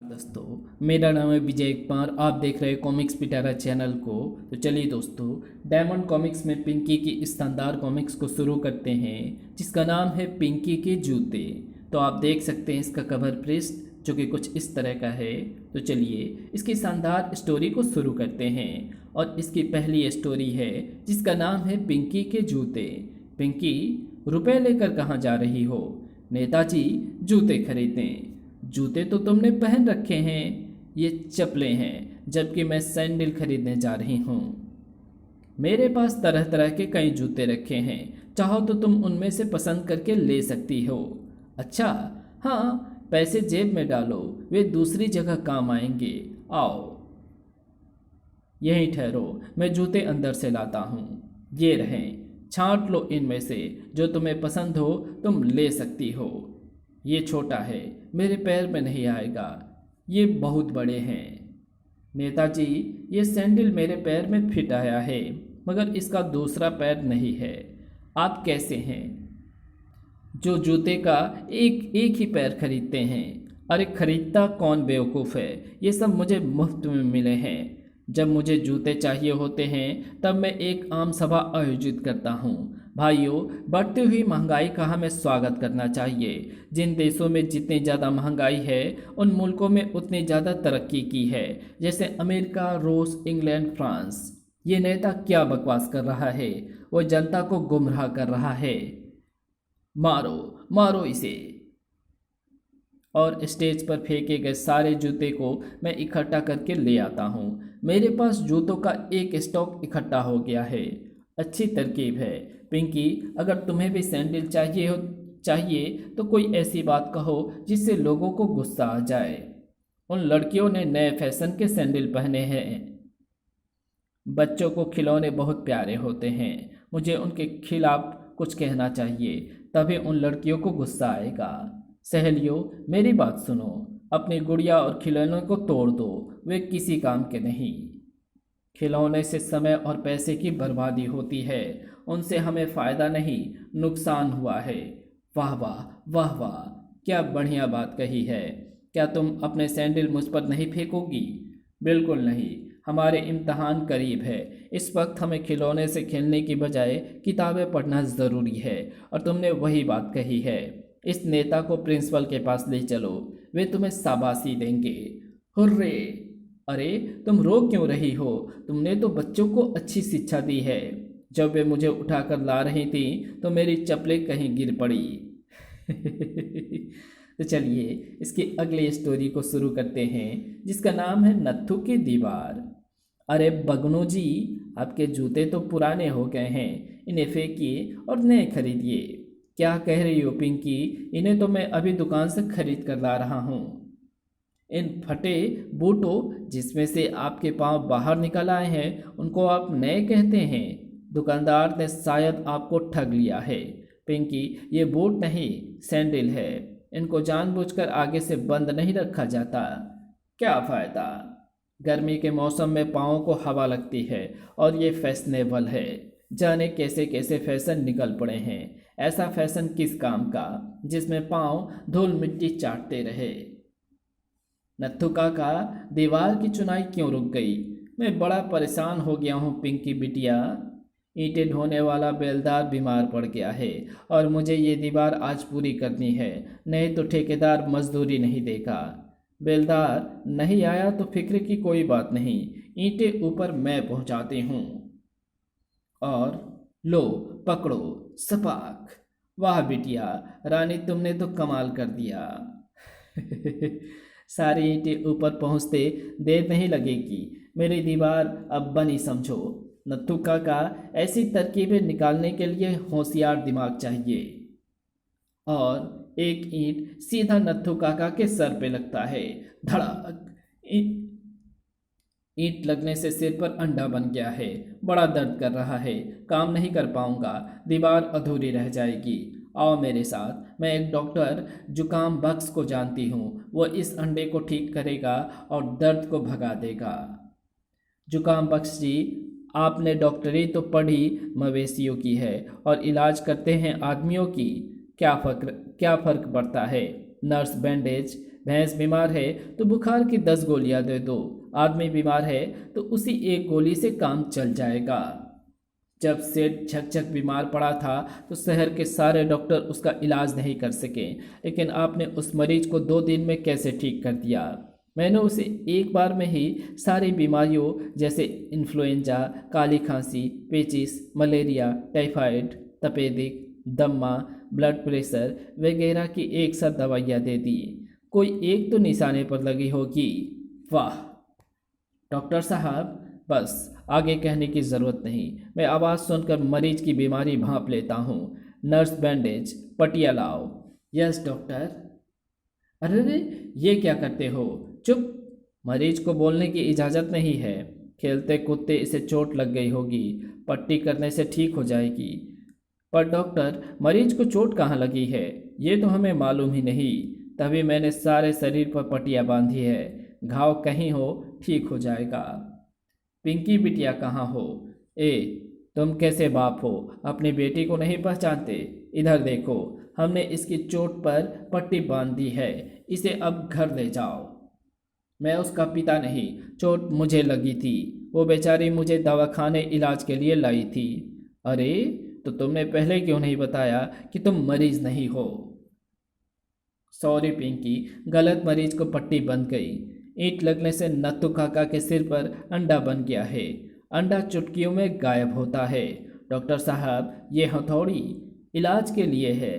दोस्तों, मेरा नाम है विजय कुमार। आप देख रहे हैं कॉमिक्स पिटारा चैनल को। तो चलिए दोस्तों, डायमंड कॉमिक्स में पिंकी की इस शानदार कॉमिक्स को शुरू करते हैं, जिसका नाम है पिंकी के जूते। तो आप देख सकते हैं इसका कवर पृष्ठ जो कि कुछ इस तरह का है। तो चलिए इसकी शानदार स्टोरी को शुरू करते हैं। और इसकी पहली स्टोरी है जिसका नाम है पिंकी के जूते। पिंकी, रुपए लेकर कहाँ जा रही हो? नेताजी जूते खरीदने। जूते तो तुमने पहन रखे हैं, ये चप्पलें हैं, जबकि मैं सैंडल खरीदने जा रही हूँ। मेरे पास तरह तरह के कई जूते रखे हैं, चाहो तो तुम उनमें से पसंद करके ले सकती हो। अच्छा, हाँ, पैसे जेब में डालो, वे दूसरी जगह काम आएंगे। आओ यहीं ठहरो, मैं जूते अंदर से लाता हूँ। ये रहें, छांट लो, इनमें से जो तुम्हें पसंद हो तुम ले सकती हो। ये छोटा है, मेरे पैर में नहीं आएगा। ये बहुत बड़े हैं। नेताजी, ये सैंडल मेरे पैर में फिट आया है, मगर इसका दूसरा पैर नहीं है। आप कैसे हैं जो जूते का एक एक ही पैर खरीदते हैं? अरे खरीदता कौन बेवकूफ़ है, ये सब मुझे मुफ्त में मिले हैं। जब मुझे जूते चाहिए होते हैं तब मैं एक आम सभा आयोजित करता हूँ। भाइयों, बढ़ती हुई महंगाई का हमें स्वागत करना चाहिए। जिन देशों में जितनी ज़्यादा महंगाई है उन मुल्कों में उतनी ज़्यादा तरक्की की है, जैसे अमेरिका, रूस, इंग्लैंड, फ्रांस। ये नेता क्या बकवास कर रहा है? वो जनता को गुमराह कर रहा है। मारो मारो इसे। और स्टेज पर फेंके गए सारे जूते को मैं इकट्ठा करके ले आता हूँ। मेरे पास जूतों का एक स्टॉक इकट्ठा हो गया है। अच्छी तरकीब है। पिंकी, अगर तुम्हें भी सैंडल चाहिए तो कोई ऐसी बात कहो जिससे लोगों को गुस्सा आ जाए। उन लड़कियों ने नए फैशन के सैंडल पहने हैं। बच्चों को खिलौने बहुत प्यारे होते हैं। मुझे उनके खिलाफ कुछ कहना चाहिए, तभी उन लड़कियों को गुस्सा आएगा। सहेलियों, मेरी बात सुनो। अपनी गुड़िया और खिलौनों को तोड़ दो, वे किसी काम के नहीं। खिलौने से समय और पैसे की बर्बादी होती है, उनसे हमें फ़ायदा नहीं, नुकसान हुआ है। वाह वाह वाह वाह, क्या बढ़िया बात कही है। क्या तुम अपने सैंडल मुझ पर नहीं फेंकोगी? बिल्कुल नहीं, हमारे इम्तहान करीब है। इस वक्त हमें खिलौने से खेलने की बजाय किताबें पढ़ना ज़रूरी है, और तुमने वही बात कही है। इस नेता को प्रिंसिपल के पास ले चलो, वे तुम्हें शाबाशी देंगे। हुर्रे! अरे तुम रो क्यों रही हो? तुमने तो बच्चों को अच्छी शिक्षा दी है। जब वे मुझे उठाकर ला रही थी तो मेरी चप्पलें कहीं गिर पड़ी। तो चलिए इसकी अगली स्टोरी को शुरू करते हैं, जिसका नाम है नत्थू की दीवार। अरे बगनू जी, आपके जूते तो पुराने हो गए हैं, इन्हें फेंकिए और नए खरीदिए। क्या कह रही हो पिंकी? इन्हें तो मैं अभी दुकान से खरीद कर ला रहा हूँ। इन फटे बूटों जिसमें से आपके पांव बाहर निकल आए हैं उनको आप नए कहते हैं? दुकानदार ने शायद आपको ठग लिया है। पिंकी, ये बूट नहीं, सैंडल है। इनको जानबूझकर आगे से बंद नहीं रखा जाता। क्या फ़ायदा? गर्मी के मौसम में पाँव को हवा लगती है, और ये फैशनेबल है। जाने कैसे कैसे फैशन निकल पड़े हैं। ऐसा फैशन किस काम का जिसमें पाँव धूल मिट्टी चाटते रहे। नत्थू काका, दीवार की चुनाई क्यों रुक गई? मैं बड़ा परेशान हो गया हूँ पिंकी बिटिया। ईंटें ढोने वाला बेलदार बीमार पड़ गया है, और मुझे ये दीवार आज पूरी करनी है, नहीं तो ठेकेदार मजदूरी नहीं देगा। बेलदार नहीं आया तो फिक्र की कोई बात नहीं, ईंटें ऊपर मैं पहुँचाती हूँ। और लो, पकड़ो, सपाक। वाह बिटिया, रानी तुमने तो कमाल कर दिया। सारी ईंटें ऊपर पहुंचते देर नहीं लगेगी, मेरी दीवार अब बनी समझो। नत्थू काका, ऐसी तरकीबें निकालने के लिए होशियार दिमाग चाहिए। और एक ईंट सीधा नत्थू काका के सर पे लगता है। धड़ाक! ईंट लगने से सिर पर अंडा बन गया है। बड़ा दर्द कर रहा है, काम नहीं कर पाऊंगा, दीवार अधूरी रह जाएगी। आओ मेरे साथ, मैं एक डॉक्टर जुकाम बख्श को जानती हूँ, वो इस अंडे को ठीक करेगा और दर्द को भगा देगा। जुकाम बख्श जी, आपने डॉक्टरी तो पढ़ी मवेशियों की है और इलाज करते हैं आदमियों की। क्या फ़र्क पड़ता है? नर्स बैंडेज भैंस बीमार है तो बुखार की 10 गोलियां दे दो, आदमी बीमार है तो उसी एक गोली से काम चल जाएगा। जब सेठ झकझक बीमार पड़ा था तो शहर के सारे डॉक्टर उसका इलाज नहीं कर सके, लेकिन आपने उस मरीज को 2 दिन में कैसे ठीक कर दिया। मैंने उसे एक बार में ही सारी बीमारियों जैसे इन्फ्लुएंजा, काली खांसी, पेचिस, मलेरिया, टाइफाइड, तपेदिक, दम्मा, ब्लड प्रेशर वगैरह की एक साथ दवाइयाँ दे दी। कोई एक तो निशाने पर लगी होगी। वाह डॉक्टर साहब, बस आगे कहने की ज़रूरत नहीं, मैं आवाज़ सुनकर मरीज की बीमारी भांप लेता हूँ। नर्स बैंडेज पटिया लाओ। Yes doctor. अरे रे, ये क्या करते हो? चुप, मरीज को बोलने की इजाज़त नहीं है। खेलते कूदते इसे चोट लग गई होगी, पट्टी करने से ठीक हो जाएगी। पर डॉक्टर, मरीज को चोट कहाँ लगी है ये तो हमें मालूम ही नहीं, तभी मैंने सारे शरीर पर पट्टियाँ बांधी है। घाव कहीं हो ठीक हो जाएगा। पिंकी बिटिया कहाँ हो? ए, तुम कैसे बाप हो, अपनी बेटी को नहीं पहचानते? इधर देखो, हमने इसकी चोट पर पट्टी बांध दी है, इसे अब घर ले जाओ। मैं उसका पिता नहीं, चोट मुझे लगी थी, वो बेचारी मुझे दवाखाने इलाज के लिए लाई थी। अरे, तो तुमने पहले क्यों नहीं बताया कि तुम मरीज नहीं हो? सॉरी पिंकी, गलत मरीज को पट्टी बंध गई। ईंट लगने से नत्थू काका के सिर पर अंडा बन गया है। अंडा चुटकियों में गायब होता है। डॉक्टर साहब, ये हथौड़ी इलाज के लिए है।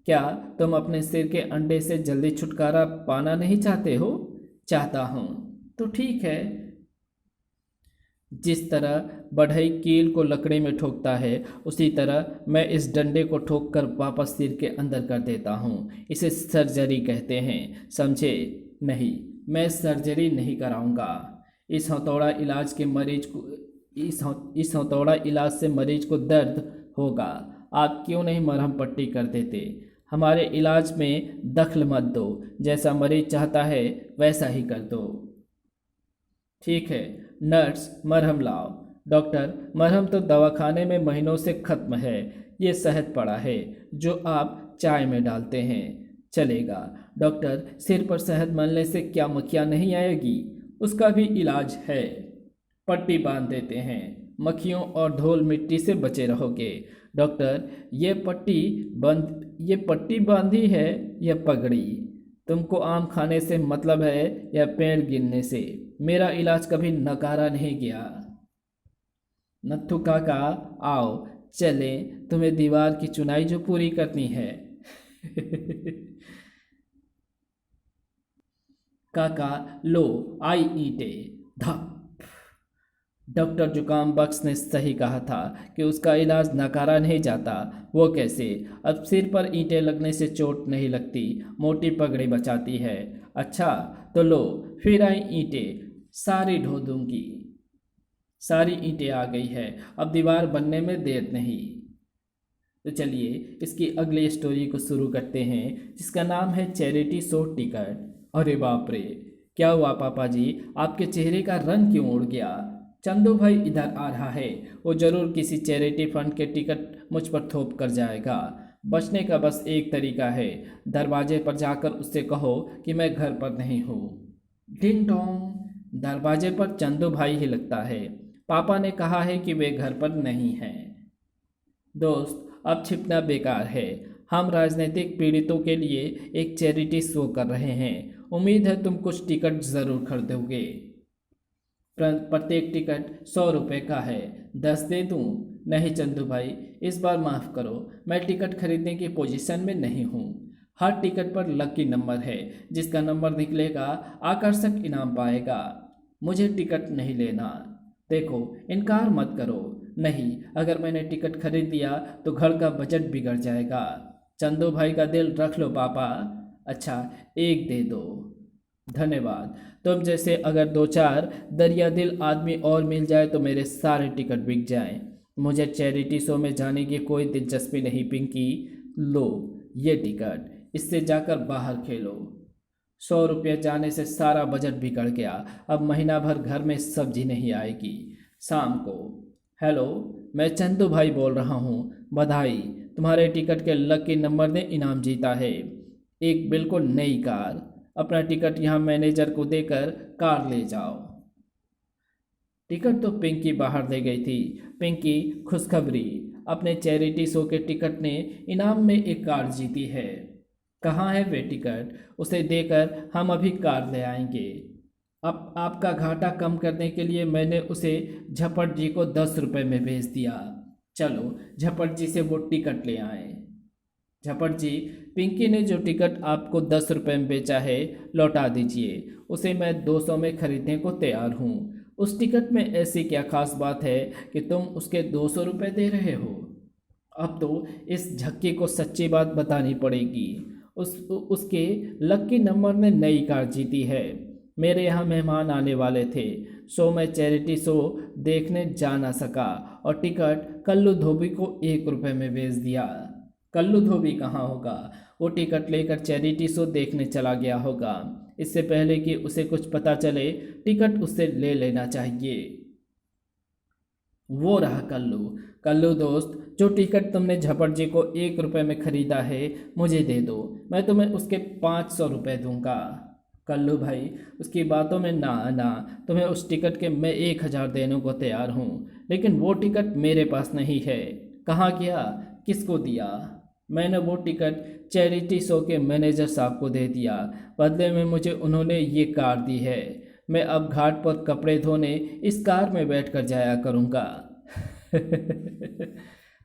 क्या तुम अपने सिर के अंडे से जल्दी छुटकारा पाना नहीं चाहते हो? चाहता हूँ तो ठीक है। जिस तरह बढ़ई कील को लकड़ी में ठोकता है, उसी तरह मैं इस डंडे को ठोक कर वापस सिर के अंदर कर देता हूँ। इसे सर्जरी कहते हैं, समझे? नहीं, मैं सर्जरी नहीं कराऊंगा। इस हथौड़ा इलाज के मरीज को इस हथौड़ा इलाज से मरीज को दर्द होगा। आप क्यों नहीं मरहम पट्टी कर देते? हमारे इलाज में दखल मत दो, जैसा मरीज चाहता है वैसा ही कर दो। ठीक है, नर्स मरहम लाओ। डॉक्टर, मरहम तो दवाखाने में महीनों से ख़त्म है, ये शहद पड़ा है जो आप चाय में डालते हैं। चलेगा। डॉक्टर, सिर पर शहद मलने से क्या मक्खियाँ नहीं आएगी? उसका भी इलाज है, पट्टी बांध देते हैं, मक्खियों और धूल मिट्टी से बचे रहोगे। डॉक्टर, ये पट्टी बांधी है या पगड़ी? तुमको आम खाने से मतलब है या पेड़ गिरने से? मेरा इलाज कभी नकारा नहीं गया। नत्थू काका, आओ चले, तुम्हें दीवार की चुनाई जो पूरी करनी है। काका, लो आई ईंटे। धप। डॉक्टर जुकाम बख्श ने सही कहा था कि उसका इलाज नकारा नहीं जाता। वो कैसे? अब सिर पर ईंटें लगने से चोट नहीं लगती, मोटी पगड़ी बचाती है। अच्छा तो लो, फिर आई ईंटें, सारी ढो दूंगी। सारी ईंटें आ गई है, अब दीवार बनने में देर नहीं। तो चलिए इसकी अगली स्टोरी को शुरू करते हैं, जिसका नाम है चैरिटी शो टिकट। अरे बाप रे, क्या हुआ पापा जी, आपके चेहरे का रंग क्यों उड़ गया? चंदू भाई इधर आ रहा है, वो जरूर किसी चैरिटी फंड के टिकट मुझ पर थोप कर जाएगा। बचने का बस एक तरीका है, दरवाजे पर जाकर उससे कहो कि मैं घर पर नहीं हूँ। Ding dong. दरवाजे पर चंदू भाई ही लगता है। पापा ने कहा है कि वे घर पर नहीं हैं। दोस्त, अब छिपना बेकार है। हम राजनीतिक पीड़ितों के लिए एक चैरिटी शो कर रहे हैं। उम्मीद है तुम कुछ टिकट ज़रूर खरीदोगे। प्रत्येक टिकट 100 रुपये का है। 10 दे दूँ? नहीं चंदू भाई, इस बार माफ़ करो, मैं टिकट खरीदने की पोजीशन में नहीं हूँ। हर टिकट पर लकी नंबर है, जिसका नंबर निकलेगा आकर्षक इनाम पाएगा। मुझे टिकट नहीं लेना। देखो, इनकार मत करो। नहीं, अगर मैंने टिकट खरीद दिया तो घर का बजट बिगड़ जाएगा। चंदू भाई का दिल रख लो पापा। अच्छा, एक दे दो। धन्यवाद। तुम जैसे अगर 2-4 दरिया दिल आदमी और मिल जाए तो मेरे सारे टिकट बिक जाएं। मुझे चैरिटी शो में जाने की कोई दिलचस्पी नहीं पिंकी। लो ये टिकट, इससे जाकर बाहर खेलो। 100 रुपये जाने से सारा बजट बिगड़ गया। अब महीना भर घर में सब्जी नहीं आएगी। शाम को। हेलो, मैं चंदू भाई बोल रहा हूँ। बधाई, तुम्हारे टिकट के लकी नंबर ने इनाम जीता है, एक बिल्कुल नई कार। अपना टिकट यहाँ मैनेजर को देकर कार ले जाओ। टिकट तो पिंकी बाहर ले गई थी। पिंकी खुशखबरी, अपने चैरिटी शो के टिकट ने इनाम में एक कार जीती है। कहाँ है वे टिकट? उसे देकर हम अभी कार ले आएंगे। अब आपका घाटा कम करने के लिए मैंने उसे झपट जी को 10 रुपये में भेज दिया। चलो झपट जी से वो टिकट ले आए। झपट जी, पिंकी ने जो टिकट आपको 10 रुपये में बेचा है लौटा दीजिए। उसे मैं 200 में खरीदने को तैयार हूँ। उस टिकट में ऐसी क्या खास बात है कि तुम उसके 200 रुपये दे रहे हो? अब तो इस झक्की को सच्ची बात बतानी पड़ेगी। उसके लक्की नंबर ने नई कार जीती है। मेरे यहाँ मेहमान आने वाले थे, सो मैं चैरिटी शो देखने जा ना सका और टिकट कल्लू धोबी को 1 रुपये में बेच दिया। कल्लू धोबी कहाँ होगा? वो टिकट लेकर चैरिटी शो देखने चला गया होगा। इससे पहले कि उसे कुछ पता चले, टिकट उससे ले लेना चाहिए। वो रहा कल्लू। कल्लू दोस्त, जो टिकट तुमने झपट जी को 1 रुपये में खरीदा है मुझे दे दो, मैं तुम्हें उसके 500 रुपये दूंगा। कल्लू भाई, उसकी बातों में ना आना। तुम्हें उस टिकट के मैं 1000 देने को तैयार हूँ, लेकिन वो टिकट मेरे पास नहीं है। कहाँ गया? किसको दिया? मैंने वो टिकट चैरिटी शो के मैनेजर साहब को दे दिया। बदले में मुझे उन्होंने ये कार दी है। मैं अब घाट पर कपड़े धोने इस कार में बैठकर जाया करूँगा।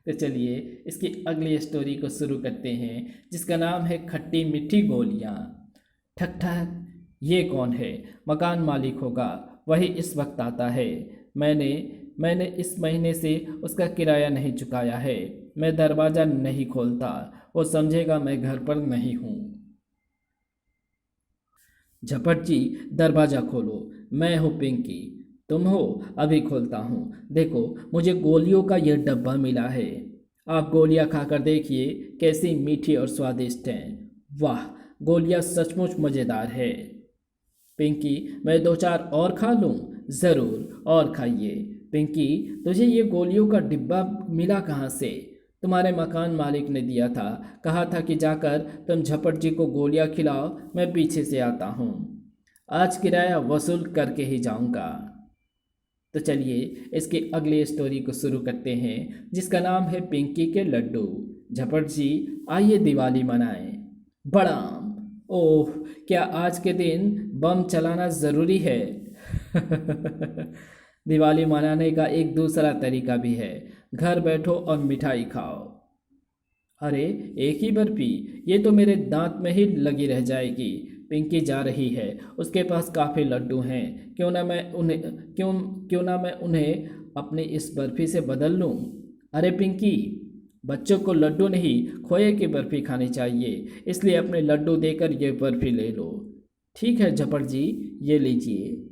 तो चलिए इसकी अगली स्टोरी को शुरू करते हैं, जिसका नाम है खट्टी मीठी गोलियाँ। ठक ठक, ये कौन है? मकान मालिक होगा, वही इस वक्त आता है। मैंने इस महीने से उसका किराया नहीं चुकाया है। मैं दरवाज़ा नहीं खोलता, वो समझेगा मैं घर पर नहीं हूँ। झपट जी, दरवाज़ा खोलो, मैं हूँ पिंकी। तुम हो? अभी खोलता हूँ। देखो, मुझे गोलियों का यह डब्बा मिला है। आप गोलियाँ खाकर देखिए कैसी मीठी और स्वादिष्ट हैं। वाह, गोलियाँ सचमुच मज़ेदार है। पिंकी, मैं 2-4 और खा लूँ? ज़रूर, और खाइए। पिंकी, तुझे ये गोलियों का डिब्बा मिला कहाँ से? तुम्हारे मकान मालिक ने दिया था, कहा था कि जाकर तुम झपट जी को गोलियां खिलाओ, मैं पीछे से आता हूँ। आज किराया वसूल करके ही जाऊँगा। तो चलिए इसकी अगली स्टोरी को शुरू करते हैं, जिसका नाम है पिंकी के लड्डू। झपट जी, आइए दिवाली मनाएं। बड़ाम, ओह, क्या आज के दिन बम चलाना ज़रूरी है? दिवाली मनाने का एक दूसरा तरीका भी है, घर बैठो और मिठाई खाओ। अरे, एक ही बर्फी? ये तो मेरे दांत में ही लगी रह जाएगी। पिंकी जा रही है, उसके पास काफ़ी लड्डू हैं। क्यों ना मैं उन्हें अपनी इस बर्फी से बदल लूं? अरे पिंकी, बच्चों को लड्डू नहीं खोए की बर्फी खानी चाहिए, इसलिए अपने लड्डू देकर ये बर्फी ले लो। ठीक है झपट जी, ये लीजिए।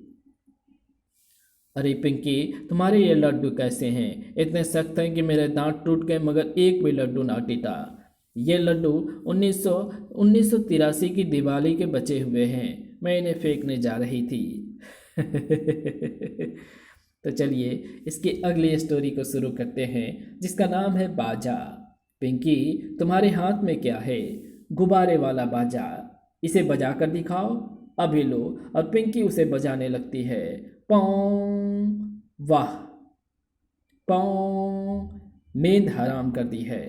अरे पिंकी, तुम्हारे ये लड्डू कैसे हैं? इतने सख्त हैं कि मेरे दांत टूट गए मगर एक भी लड्डू ना टूटा। ये लड्डू 1983 की दिवाली के बचे हुए हैं, मैं इन्हें फेंकने जा रही थी। तो चलिए इसकी अगली स्टोरी को शुरू करते हैं, जिसका नाम है बाजा। पिंकी, तुम्हारे हाथ में क्या है? गुब्बारे वाला बाजा। इसे बजा कर दिखाओ। अभी लो। और पिंकी उसे बजाने लगती है। पौं, वाह, पौं, नींद हराम कर दी है।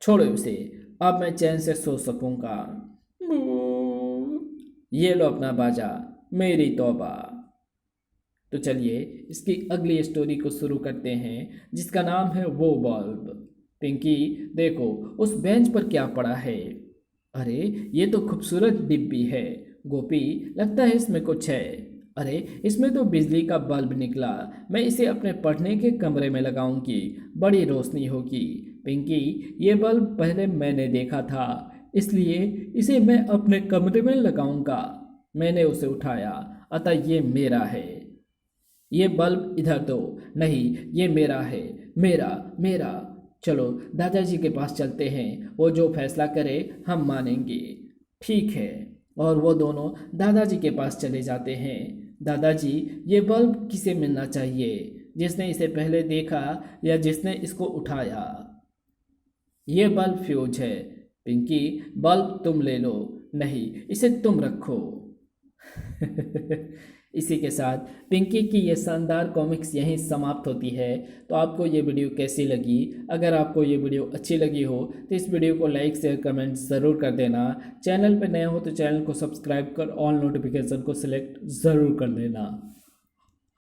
छोड़ो उसे, अब मैं चैन से सो सकूंगा। ये लो अपना बाजा, मेरी तौबा। तो चलिए इसकी अगली स्टोरी को शुरू करते हैं, जिसका नाम है वो बल्ब। पिंकी, देखो उस बेंच पर क्या पड़ा है। अरे, ये तो खूबसूरत डिब्बी है। गोपी, लगता है इसमें कुछ है। अरे, इसमें तो बिजली का बल्ब निकला। मैं इसे अपने पढ़ने के कमरे में लगाऊंगी, बड़ी रोशनी होगी। पिंकी, ये बल्ब पहले मैंने देखा था, इसलिए इसे मैं अपने कमरे में लगाऊंगा। मैंने उसे उठाया, अतः ये मेरा है। ये बल्ब इधर दो। नहीं, ये मेरा है, मेरा मेरा। चलो दादाजी के पास चलते हैं, वो जो फैसला करे हम मानेंगे। ठीक है। और वो दोनों दादाजी के पास चले जाते हैं। दादाजी, ये बल्ब किसे मिलना चाहिए? जिसने इसे पहले देखा या जिसने इसको उठाया? ये बल्ब फ्यूज है। पिंकी, बल्ब तुम ले लो, नहीं, इसे तुम रखो। इसी के साथ पिंकी की ये शानदार कॉमिक्स यहीं समाप्त होती है। तो आपको ये वीडियो कैसी लगी? अगर आपको ये वीडियो अच्छी लगी हो तो इस वीडियो को लाइक शेयर कमेंट ज़रूर कर देना। चैनल पर नए हो तो चैनल को सब्सक्राइब कर ऑल नोटिफिकेशन को सिलेक्ट ज़रूर कर देना।